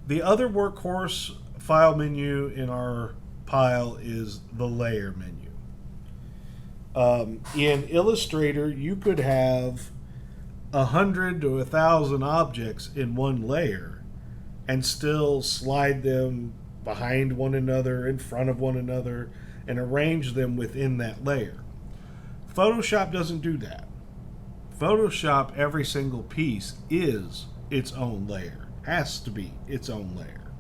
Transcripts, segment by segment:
The other workhorse file menu in our pile is the layer menu. In Illustrator, you could have 100 to 1,000 objects in one layer and still slide them behind one another, in front of one another, and arrange them within that layer. Photoshop doesn't do that. Photoshop, every single piece is its own layer, has to be its own layer.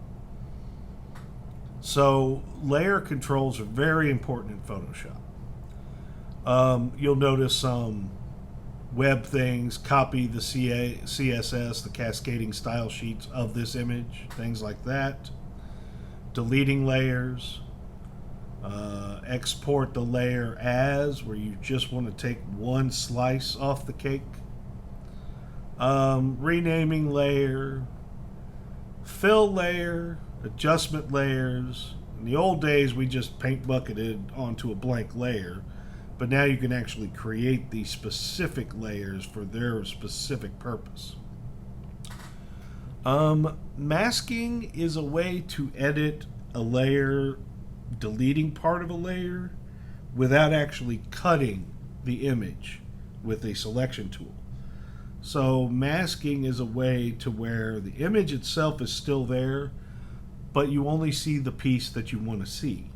So layer controls are very important in Photoshop. You'll notice some web things, copy the CSS, the cascading style sheets of this image, things like that. Deleting layers, export the layer as, where you just want to take one slice off the cake. Renaming layer, fill layer, adjustment layers. In the old days, we just paint bucketed onto a blank layer, but now you can actually create these specific layers for their specific purpose. Masking is a way to edit a layer, deleting part of a layer, without actually cutting the image with a selection tool. So masking is a way to where the image itself is still there, but you only see the piece that you want to see.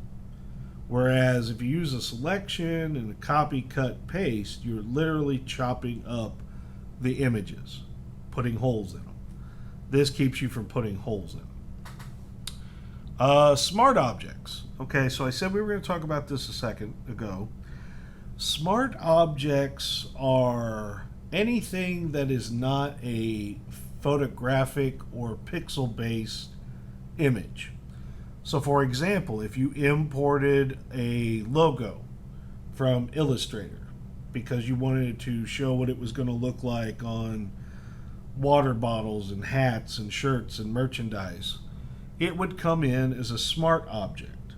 Whereas if you use a selection and a copy, cut, paste, you're literally chopping up the images, putting holes in them. This keeps you from putting holes in them. Smart objects. Okay, so I said we were going to talk about this a second ago. Smart objects are anything that is not a photographic or pixel-based image. So for example, if you imported a logo from Illustrator because you wanted to show what it was going to look like on water bottles and hats and shirts and merchandise, it would come in as a smart object.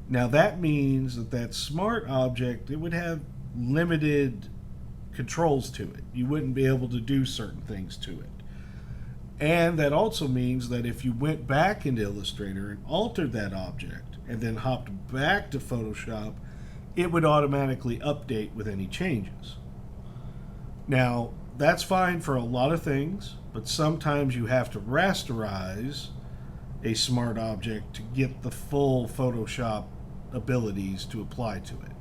Now that means that that smart object, it would have limited controls to it. You wouldn't be able to do certain things to it. And that also means that if you went back into Illustrator and altered that object and then hopped back to Photoshop, it would automatically update with any changes. Now, that's fine for a lot of things, but sometimes you have to rasterize a smart object to get the full Photoshop abilities to apply to it.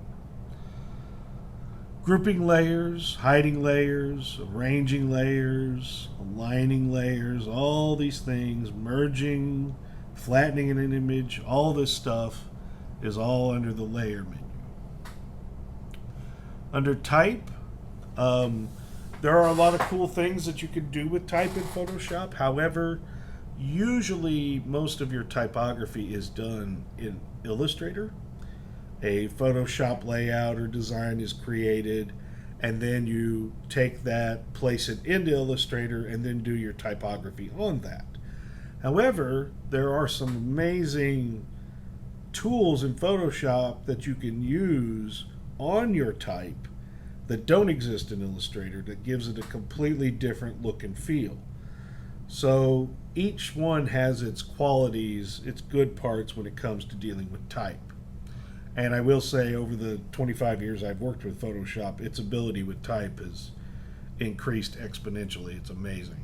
Grouping layers, hiding layers, arranging layers, aligning layers, all these things, merging, flattening an image, all this stuff is all under the layer menu. Under type, there are a lot of cool things that you can do with type in Photoshop. However, usually most of your typography is done in Illustrator. A Photoshop layout or design is created, and then you take that, place it into Illustrator, and then do your typography on that. However, there are some amazing tools in Photoshop that you can use on your type that don't exist in Illustrator that gives it a completely different look and feel. So each one has its qualities, its good parts when it comes to dealing with type. And I will say, over the 25 years I've worked with Photoshop, its ability with type has increased exponentially. It's amazing.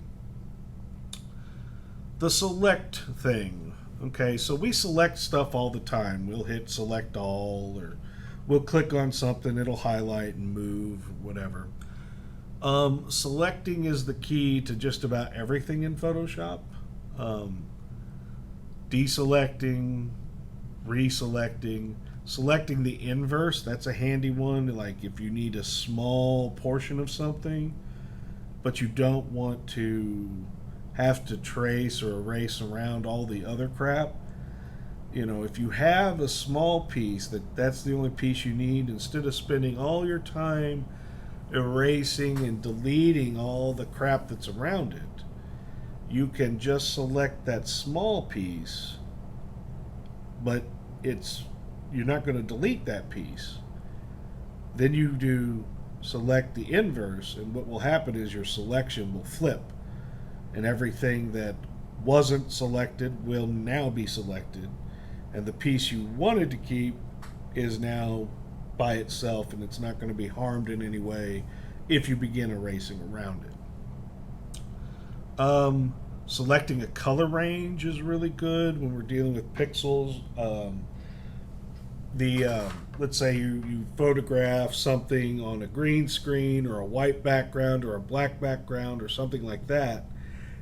The select thing. Okay, so we select stuff all the time. We'll hit select all, or we'll click on something, it'll highlight and move, whatever. Selecting is the key to just about everything in Photoshop. Deselecting, reselecting. Selecting the inverse, that's a handy one. Like if you need a small portion of something, but you don't want to have to trace or erase around all the other crap. You know, if you have a small piece, that's the only piece you need, instead of spending all your time erasing and deleting all the crap that's around it, you can just select that small piece, but you're not going to delete that piece. Then you do select the inverse, and what will happen is your selection will flip, and everything that wasn't selected will now be selected, and the piece you wanted to keep is now by itself, and it's not going to be harmed in any way if you begin erasing around it. Selecting a color range is really good when we're dealing with pixels. Let's say you photograph something on a green screen or a white background or a black background or something like that,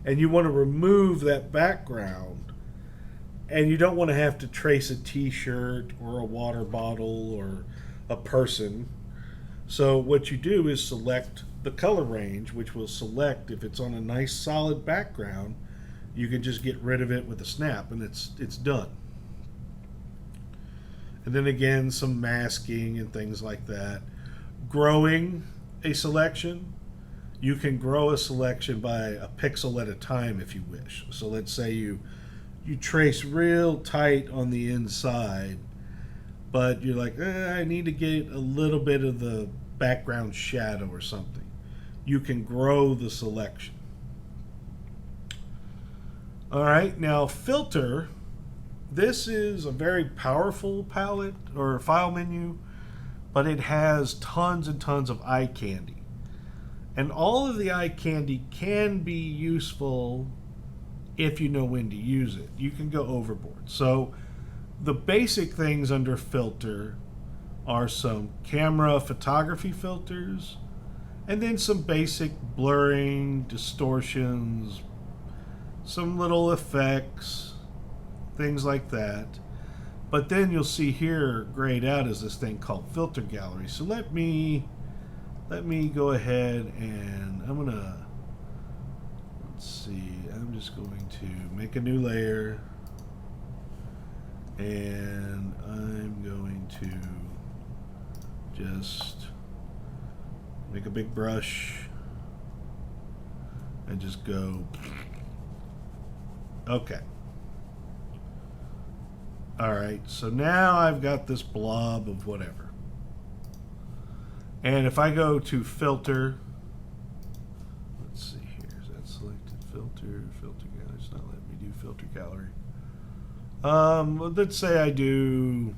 and you want to remove that background, and you don't want to have to trace a t-shirt or a water bottle or a person. So what you do is select the color range, which will select if it's on a nice solid background, you can just get rid of it with a snap and it's done. And then again, some masking and things like that. Growing a selection, you can grow a selection by a pixel at a time if you wish. So let's say you trace real tight on the inside, but you're like, I need to get a little bit of the background shadow or something. You can grow the selection. All right, now filter. This is a very powerful palette or file menu, but it has tons and tons of eye candy. And all of the eye candy can be useful if you know when to use it. You can go overboard. So the basic things under filter are some camera photography filters, and then some basic blurring, distortions, some little effects, things like that. But then you'll see here grayed out is this thing called filter gallery. So let me go ahead and let's see, I'm just going to make a new layer, and I'm going to just make a big brush and just go. Okay. All right, so now I've got this blob of whatever. And if I go to filter, let's see here, is that selected? Filter gallery, it's not letting me do filter gallery. Let's say I do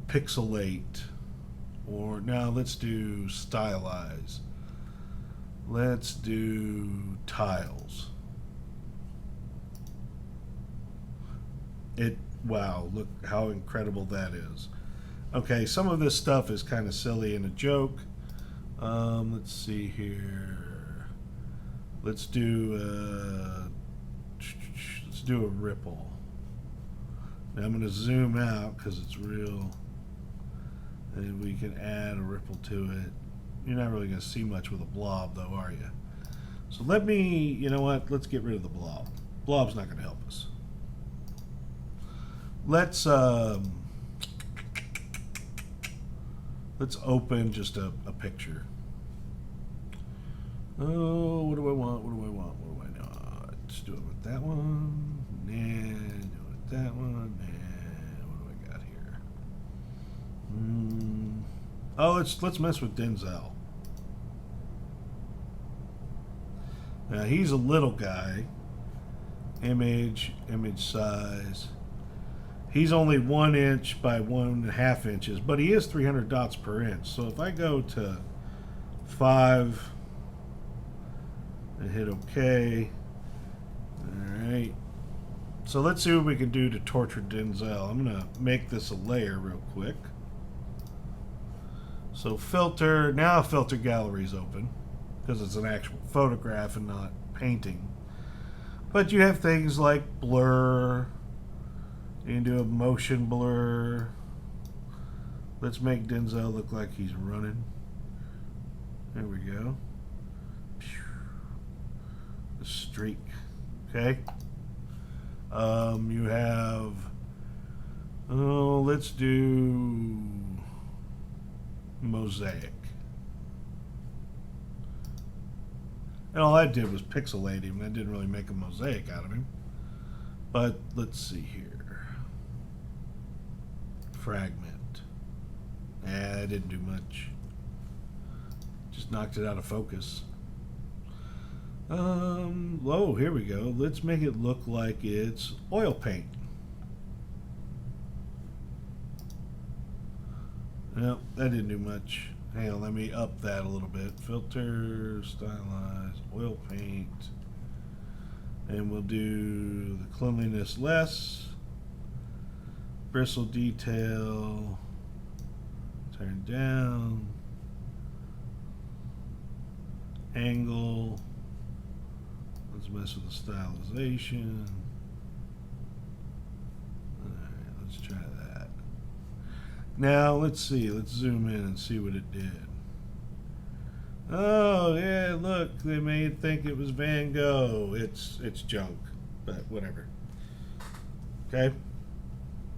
pixelate, or now let's do stylize. Let's do tiles. Wow, look how incredible that is. Okay, some of this stuff is kind of silly and a joke. Let's see here. Let's do a ripple. Now I'm going to zoom out because it's real, and we can add a ripple to it. You're not really going to see much with a blob, though, are you? So let me, you know what? Let's get rid of the blob. Blob's not going to help us. Let's open just a picture. Oh, what do I want? What do I want? What do I not? Let's do it with that one. And do it with that one. And what do I got here? Oh, let's mess with Denzel. Now he's a little guy. Image size. He's only 1 inch by 1.5 inches, but he is 300 dots per inch. So if I go to 5 and hit OK, all right. So let's see what we can do to torture Denzel. I'm going to make this a layer real quick. So filter, now filter gallery is open because it's an actual photograph and not painting. But you have things like blur. You can do a motion blur. Let's make Denzel look like he's running. There we go. The streak. Okay. You have. Oh, let's do mosaic. And all I did was pixelate him. That didn't really make a mosaic out of him. But let's see here. Fragment. I didn't do much. Just knocked it out of focus. Oh, here we go. Let's make it look like it's oil paint. No, that didn't do much. Hang on, let me up that a little bit. Filter, stylize, oil paint. And we'll do the cleanliness less. Bristle detail. Turn down. Angle. Let's mess with the stylization. Alright, let's try that. Now let's see, let's zoom in and see what it did. Oh yeah, look, they made think it was Van Gogh. It's junk, but whatever. Okay.